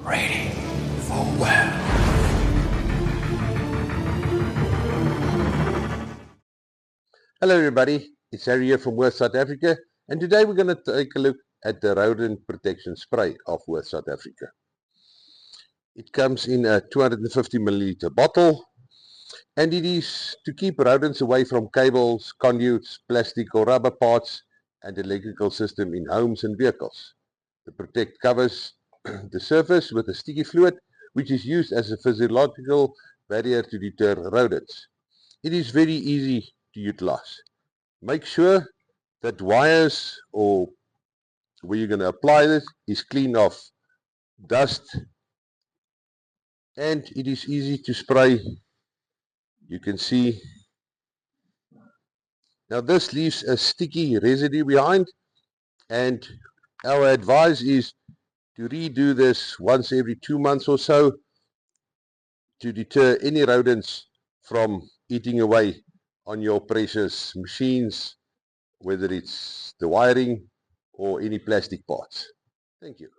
Ready for wear. Hello everybody, it's Harry here from Worth South Africa, and today we're going to take a look at the rodent protection spray of Worth South Africa. It comes in a 250 milliliter bottle, and it is to keep rodents away from cables, conduits, plastic or rubber parts and electrical system in homes and vehicles. The Protect covers the surface with a sticky fluid which is used as a physiological barrier to deter rodents. It is very easy to utilize. Make sure that wires or where you're going to apply this is clean of dust, and it is easy to spray. You can see now this leaves a sticky residue behind, and our advice is to redo this once every 2 months or so to deter any rodents from eating away on your precious machines, whether it's the wiring or any plastic parts. Thank you.